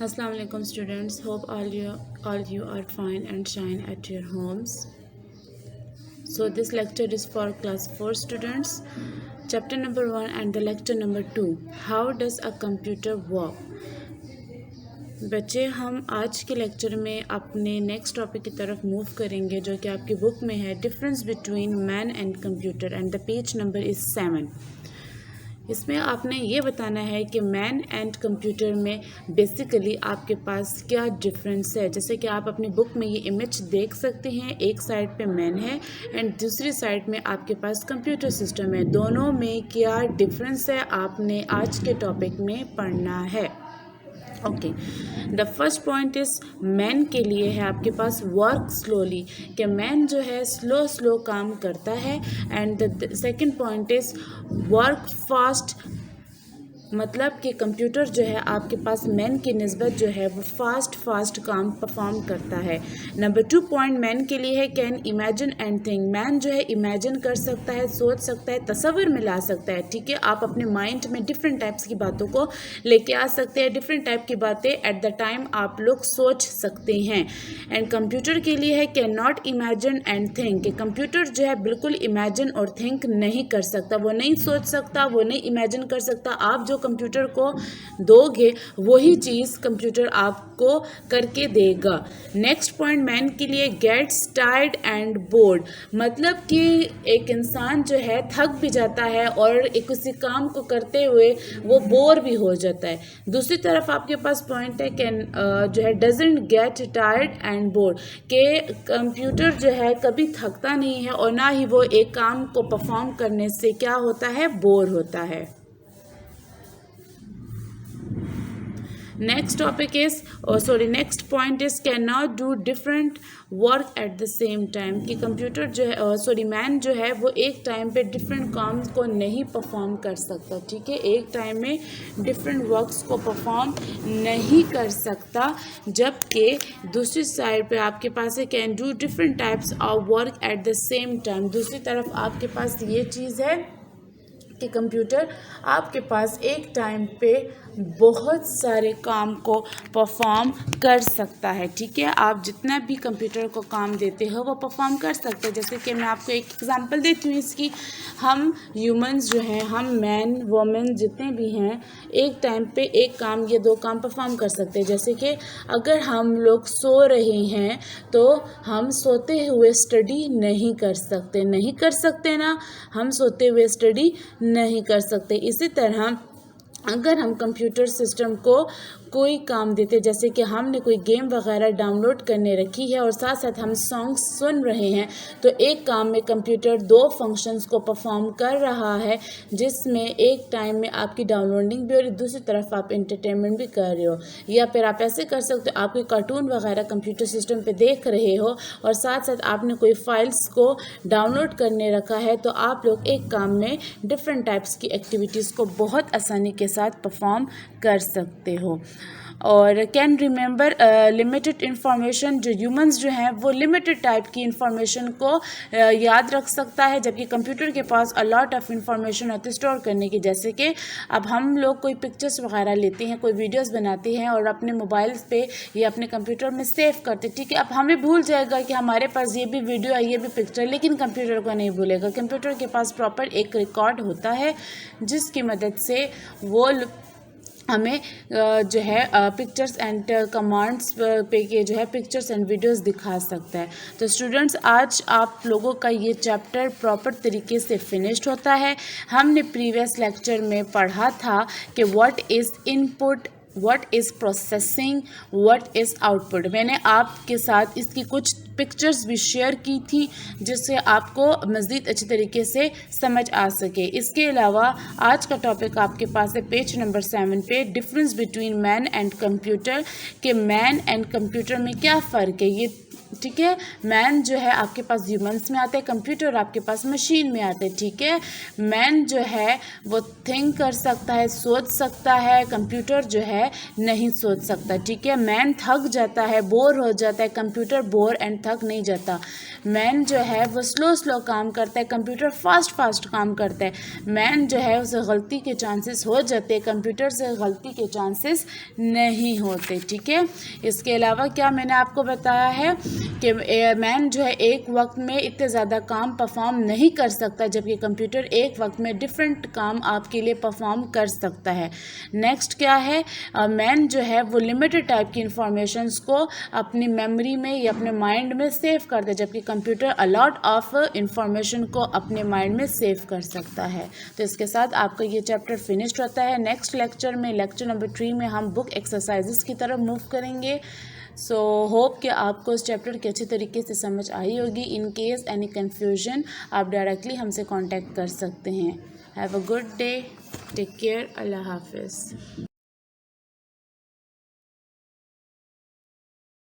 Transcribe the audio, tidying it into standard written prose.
Assalamu alaikum students. Hope all you are fine and shine at your homes. So this lecture is for class 4 students. Chapter number 1 and the lecture number 2. How does a computer work? बच्चे हम आज के lecture में अपने next topic की तरफ move करेंगे जो कि आपकी बुक में है difference between man and computer and the page number is 7. इसमें आपने ये बताना है कि मैन एंड कंप्यूटर में बेसिकली आपके पास क्या डिफरेंस है. जैसे कि आप अपनी बुक में ये इमेज देख सकते हैं, एक साइड पे मैन है एंड दूसरी साइड में आपके पास कंप्यूटर सिस्टम है. दोनों में क्या डिफरेंस है आपने आज के टॉपिक में पढ़ना है. Okay, the first point is man के लिए है आपके पास वर्क स्लोली, कि मैन जो है स्लो काम करता है. And the second point is work fast, मतलब कि कंप्यूटर जो है आपके पास मैन की निस्बत जो है वो फास्ट काम परफॉर्म करता है. नंबर 2 पॉइंट मैन के लिए है can imagine and think. Man जो है इमेजिन कर सकता है, सोच सकता है, तस्वीर में ला सकता है. ठीक है, आप अपने माइंड में डिफरेंट टाइप्स की बातों को लेके आ सकते हैं, डिफरेंट टाइप की बातें एट द टाइम आप लोग सोच सकते हैं. एंड कंप्यूटर के लिए है can not imagine and think, कि कंप्यूटर जो है बिल्कुल इमेजिन और थिंक नहीं कर सकता, वो नहीं सोच सकता, वो नहीं इमेजिन कर सकता. आप जो कंप्यूटर को दोगे वही चीज़ कंप्यूटर आपको करके देगा. नेक्स्ट पॉइंट मैन के लिए गेट्स टायर्ड एंड बोर्ड, मतलब कि एक इंसान जो है थक भी जाता है और एक किसी काम को करते हुए वो बोर भी हो जाता है. दूसरी तरफ आपके पास पॉइंट है कैन जो है doesn't get tired and board, के कंप्यूटर जो है कभी थकता नहीं है और ना ही वो एक काम को परफॉर्म करने से क्या होता है, बोर होता है. Next point is can not do different work at the same time, कि कंप्यूटर जो है मैन जो है वो एक टाइम पे डिफरेंट काम को नहीं परफॉर्म कर सकता. ठीक है, एक टाइम में डिफरेंट वर्क्स को परफॉर्म नहीं कर सकता. जबकि दूसरी साइड पे आपके पास है can do different types of work at the same time. दूसरी तरफ आपके पास ये चीज़ है कि कंप्यूटर आपके पास एक टाइम पे बहुत सारे काम को परफॉर्म कर सकता है. ठीक है, आप जितना भी कंप्यूटर को काम देते हो वो परफॉर्म कर सकते हैं. जैसे कि मैं आपको एक एग्जांपल देती हूँ इसकी. हम ह्यूमंस जो हैं, हम मैन वुमेन जितने भी हैं, एक टाइम पे एक काम या दो काम परफॉर्म कर सकते हैं. जैसे कि अगर हम लोग सो रहे हैं तो हम सोते हुए स्टडी नहीं कर सकते ना, हम सोते हुए स्टडी नहीं कर सकते. इसी तरह अगर हम कंप्यूटर सिस्टम को कोई काम देते, जैसे कि हमने कोई गेम वगैरह डाउनलोड करने रखी है और साथ साथ हम सॉन्ग्स सुन रहे हैं, तो एक काम में कंप्यूटर दो फंक्शंस को परफॉर्म कर रहा है, जिसमें एक टाइम में आपकी डाउनलोडिंग भी हो रही, दूसरी तरफ आप एंटरटेनमेंट भी कर रहे हो. या फिर आप ऐसे कर सकते हो, आप कोई कार्टून वगैरह कंप्यूटर सिस्टम पे देख रहे हो और साथ साथ आपने कोई फाइल्स को डाउनलोड करने रखा है, तो आप लोग एक काम में डिफरेंट टाइप्स की एक्टिविटीज़ को बहुत आसानी के साथ परफॉर्म कर सकते हो. और कैन रिमेंबर लिमिटेड इंफॉर्मेशन, जो ह्यूमंस जो हैं वो लिमिटेड टाइप की इंफॉर्मेशन को याद रख सकता है, जबकि कंप्यूटर के पास अ लॉट ऑफ इंफॉर्मेशन होती है स्टोर करने की. जैसे कि अब हम लोग कोई पिक्चर्स वगैरह लेते हैं, कोई वीडियोस बनाते हैं और अपने मोबाइल्स पे या अपने कंप्यूटर में सेव करते हैं. ठीक है, अब हमें भूल जाएगा कि हमारे पास ये भी वीडियो है, ये भी पिक्चर, लेकिन कंप्यूटर को नहीं भूलेगा. कंप्यूटर के पास प्रॉपर एक रिकॉर्ड होता है जिसकी मदद से वो हमें जो है पिक्चर्स एंड कमांड्स पे के जो है पिक्चर्स एंड वीडियोस दिखा सकता है. तो स्टूडेंट्स, आज आप लोगों का ये चैप्टर प्रॉपर तरीके से फिनिश्ड होता है. हमने प्रीवियस लेक्चर में पढ़ा था कि what is input, what is processing, what is output. मैंने आपके साथ इसकी कुछ पिक्चर्स भी शेयर की थी जिससे आपको मज़ीद अच्छे तरीके से समझ आ सके. इसके अलावा आज का टॉपिक आपके पास है पेज नंबर 7 पे, difference between man and computer, कि मैन एंड कंप्यूटर में क्या फ़र्क है. ये ठीक है, मैन जो है आपके पास ह्यूमंस में आता है, कंप्यूटर आपके पास मशीन में आता है. ठीक है, मैन जो है वो थिंक कर सकता है, सोच सकता है, कंप्यूटर जो है नहीं सोच सकता. ठीक है, मैन थक जाता है, बोर हो जाता है, कंप्यूटर बोर एंड تھک نہیں جاتا. مین جو ہے وہ سلو کام کرتا ہے, کمپیوٹر فاسٹ کام کرتا ہے. مین جو ہے اسے غلطی کے چانسز ہو جاتے, کمپیوٹر سے غلطی کے چانسز نہیں ہوتے. ٹھیک ہے, اس کے علاوہ کیا میں نے آپ کو بتایا ہے کہ مین جو ہے ایک وقت میں اتنے زیادہ کام پرفارم نہیں کر سکتا, جبکہ کمپیوٹر ایک وقت میں ڈفرینٹ کام آپ کے لیے پرفارم کر سکتا ہے. نیکسٹ کیا ہے, مین جو ہے وہ لمیٹڈ ٹائپ کی انفارمیشنس کو اپنی میموری میں یا اپنے مائنڈ میں سیو کرتا ہے, جبکہ کمپیوٹر الاٹ آف انفارمیشن کو اپنے مائنڈ میں سیو کر سکتا ہے. تو اس کے ساتھ آپ کا یہ چیپٹر فنشڈ ہوتا ہے. نیکسٹ لیکچر میں, لیکچر نمبر 3 میں ہم بک ایکسرسائزز کی طرف موو کریں گے. سو ہوپ کہ آپ کو اس چیپٹر کی اچھی طریقے سے سمجھ آئی ہوگی. ان کیس اینی کنفیوژن آپ ڈائریکٹلی ہم سے کانٹیکٹ کر سکتے ہیں. Have a good day, take care, اللہ حافظ.